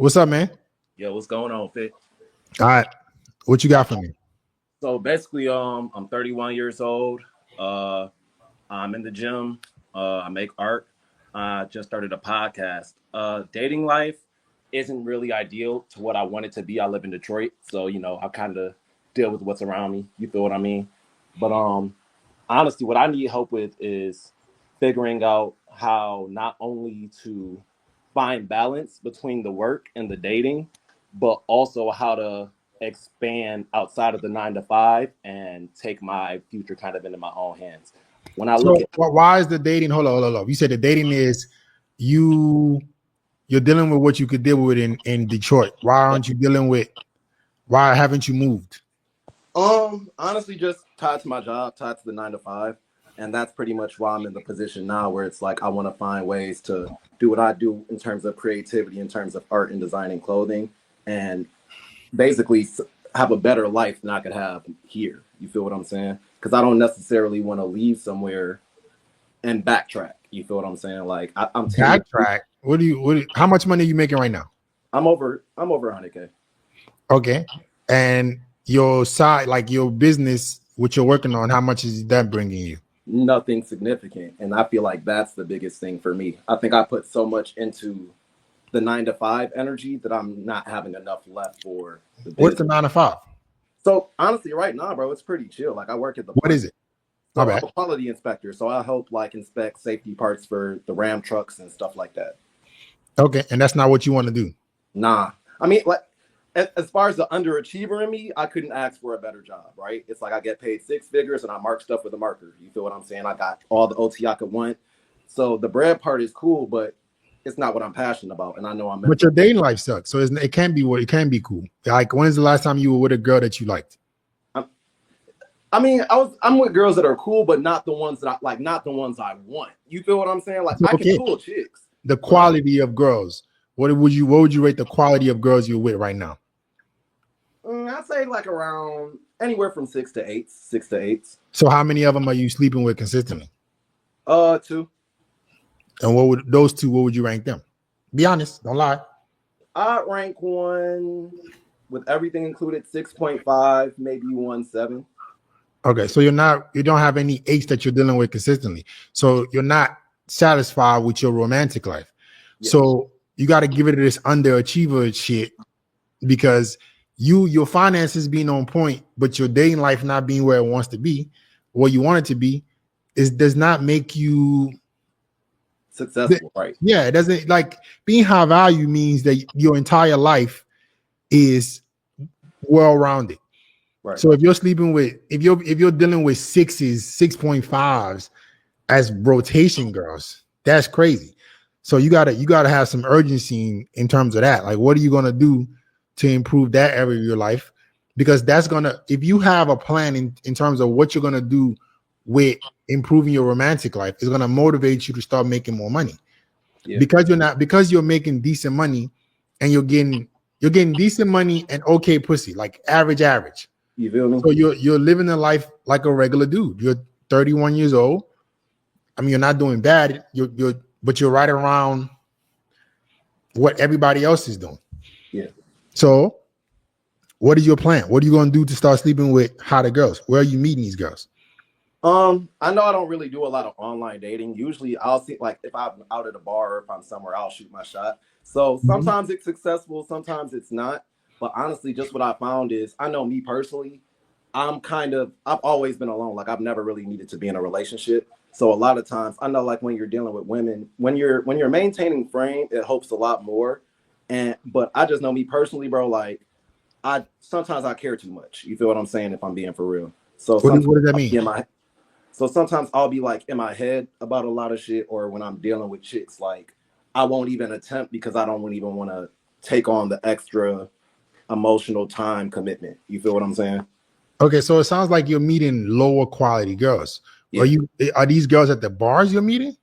What's up, man? Yo, what's going on, Fit? All right. What you got for me? So basically, I'm 31 years old. I'm in the gym. I make art. I just started a podcast. Dating life isn't really ideal to what I want it to be. I live in Detroit, so I kind of deal with what's around me. You feel what I mean? But honestly, what I need help with is figuring out how not only to find balance between the work and the dating, but also how to expand outside of the 9 to 5 and take my future kind of into my own hands. When I look So at why is the dating? Hold on. You said the dating is you're dealing with what you could deal with in Detroit. Why haven't you moved? honestly, just tied to my job, tied to the 9 to 5. And that's pretty much why I'm in the position now where it's like I want to find ways to do what I do in terms of creativity, in terms of art and designing clothing, and basically have a better life than I could have here. You feel what I'm saying? Because I don't necessarily want to leave somewhere and backtrack. You feel what I'm saying? Like I'm backtrack. How much money are you making right now? I'm over 100K. Okay. And your side, like your business, what you're working on, how much is that bringing you? Nothing significant. And I feel like that's the biggest thing for me. I think I put so much into the 9 to 5 energy that I'm not having enough left for the business. What's the 9 to 5? So honestly, right now, bro, it's pretty chill. Like I work at the What is it? So I'm a quality inspector. So I help like inspect safety parts for the Ram trucks and stuff like that. Okay. And that's not what you want to do? Nah. I mean, like as far as the underachiever in me, I couldn't ask for a better job, right? It's like I get paid 6 figures and I mark stuff with a marker. You feel what I'm saying? I got all the OT I could want. So the bread part is cool, but it's not what I'm passionate about. And I know I'm But your dating life sucks. So it can be cool. Like when is the last time you were with a girl that you liked? I'm with girls that are cool, but not the ones that I like, not the ones I want. You feel what I'm saying? Like I can pull chicks. The quality of girls. What would you rate the quality of girls you're with right now? I'd say like around anywhere from 6 to 8. 6 to 8. So how many of them are you sleeping with consistently? 2. And what would you rank them? Be honest, don't lie. I'd rank one with everything included 6.5, maybe 1.7. Okay, so you don't have any 8s that you're dealing with consistently. So you're not satisfied with your romantic life. Yes. So you got to give it this underachiever shit because your finances being on point, but your dating life not being where it wants to be, where you want it to be, does not make you successful, right? Yeah, it doesn't. Like being high value means that your entire life is well-rounded. Right. So if you're dealing with 6s, 6.5s as rotation girls, that's crazy. So you gotta have some urgency in terms of that. Like, what are you gonna do to improve that area of your life? Because that's if you have a plan in terms of what you're gonna do with improving your romantic life, it's gonna motivate you to start making more money. Yeah. Because you're making decent money and you're getting decent money and okay pussy, like average. You feel me? So you're living a life like a regular dude. You're 31 years old. I mean, you're not doing bad. But you're right around what everybody else is doing. Yeah. So, what is your plan? What are you going to do to start sleeping with hotter girls? Where are you meeting these girls? I know I don't really do a lot of online dating. Usually, I'll see like if I'm out at a bar or if I'm somewhere, I'll shoot my shot. So sometimes it's successful, sometimes it's not. But honestly, just what I found is, I know me personally, I've always been alone. Like I've never really needed to be in a relationship. So a lot of times I know like when you're dealing with women, when you're maintaining frame, it helps a lot more. But I just know me personally, bro, like sometimes I care too much. You feel what I'm saying? If I'm being for real. So what does that mean? So sometimes I'll be like in my head about a lot of shit, or when I'm dealing with chicks, like I won't even attempt because I don't even want to take on the extra emotional time commitment. You feel what I'm saying? Okay, so it sounds like you're meeting lower quality girls. Yeah. Are these girls at the bars you're meeting?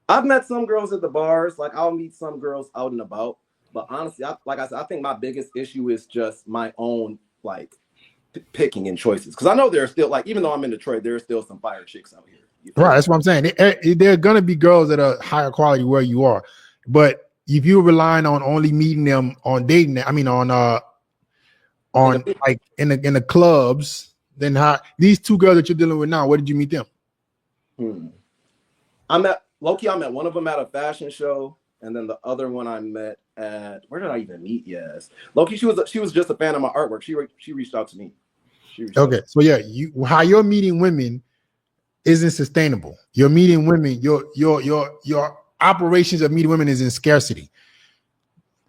I've met some girls at the bars. Like I'll meet some girls out and about. But honestly, like I said, I think my biggest issue is just my own like picking and choices. Because I know there's still like, even though I'm in Detroit, there's still some fire chicks out here. Right, that's what I'm saying. There are gonna be girls that are higher quality where you are, but if you're relying on only meeting them on dating, I mean on like in the clubs, then how these two girls that you're dealing with now, where did you meet them? I met one of them at a fashion show, and then the other one I met at, where did I even meet? Yes, Loki. She was just a fan of my artwork. She reached out to me. Okay, so yeah, how you're meeting women isn't sustainable. You're meeting women. Your operations of meeting women is in scarcity.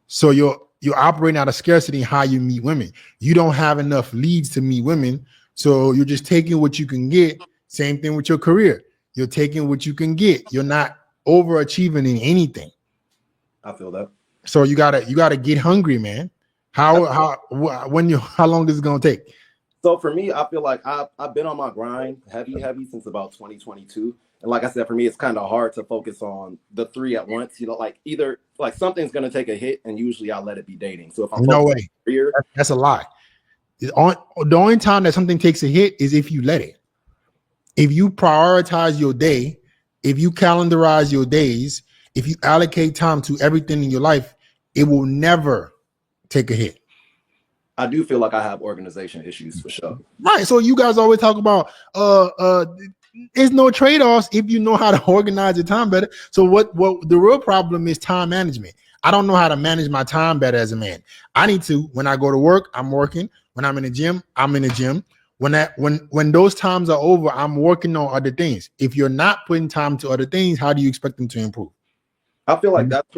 So you're operating out of scarcity. How you meet women, you don't have enough leads to meet women, so you're just taking what you can get. Same thing with your career. You're taking what you can get. You're not overachieving in anything. I feel that. So you gotta get hungry, man. How long is it gonna take? So for me, I feel like I've been on my grind heavy since about 2022. And like I said, for me, it's kind of hard to focus on the three at once. You know, like either like something's going to take a hit, and usually I'll let it be dating. So if I'm no way, that's a lie. The only time that something takes a hit is if you let it. If you prioritize your day, if you calendarize your days, if you allocate time to everything in your life, it will never take a hit. I do feel like I have organization issues for sure. Right. So you guys always talk about there's no trade-offs if you know how to organize your time better. So what the real problem is time management. I don't know how to manage my time better as a man. I need to, when I go to work, I'm working. When I'm in the gym, I'm in the gym. When those times are over, I'm working on other things. If you're not putting time to other things, how do you expect them to improve? I feel like that's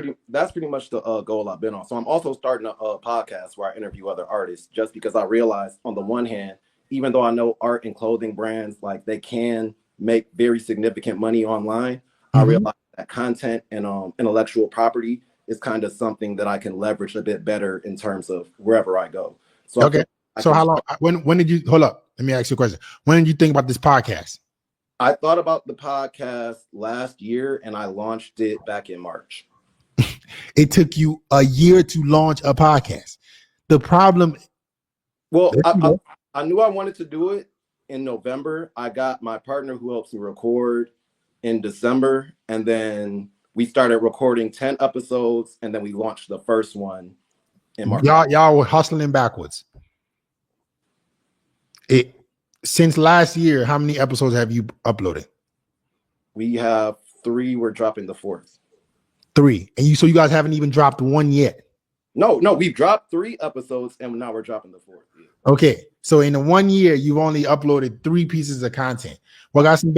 pretty much the goal I've been on. So I'm also starting a podcast where I interview other artists, just because I realized, on the one hand, even though I know art and clothing brands, like, they can make very significant money online, I realize that content and intellectual property is kind of something that I can leverage a bit better in terms of wherever I go. So okay. So how long? When did you hold up? Let me ask you a question. When did you think about this podcast? I thought about the podcast last year, and I launched it back in March. It took you a year to launch a podcast. The problem. Well, I knew I wanted to do it in November. I got my partner who helps me record in December, and then we started recording 10 episodes, and then we launched the first one in March. Y'all were hustling backwards. Since last year, how many episodes have you uploaded? We have 3. We're dropping the 4th. 3. And so you guys haven't even dropped one yet? No, we've dropped 3 episodes, and now we're dropping the 4th. Yeah. Okay, so in the 1 year, you've only uploaded 3 pieces of content. Well, got some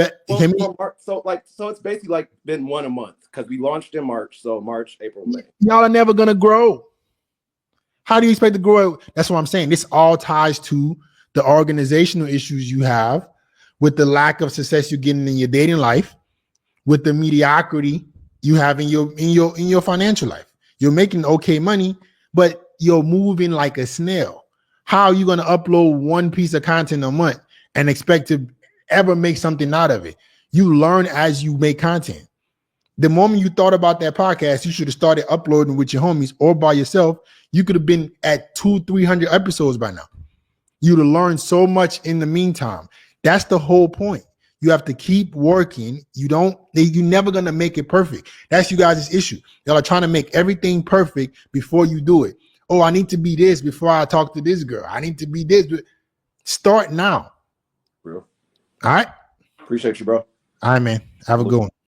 so it's basically like been one a month, because we launched in March. So March, April, May. Y'all are never gonna grow. How do you expect to grow? That's what I'm saying. This all ties to the organizational issues you have, with the lack of success you're getting in your dating life, with the mediocrity you have in your financial life. You're making okay money, but you're moving like a snail. How are you going to upload 1 piece of content a month and expect to ever make something out of it? You learn as you make content. The moment you thought about that podcast, you should have started uploading with your homies or by yourself. You could have been at 200-300 episodes by now. You'd have learned so much in the meantime. That's the whole point. You have to keep working. You're never going to make it perfect. That's you guys' issue. Y'all are trying to make everything perfect before you do it. Oh, I need to be this before I talk to this girl. I need to be this. Start now. Real. All right. Appreciate you, bro. All right, man. Have a good one.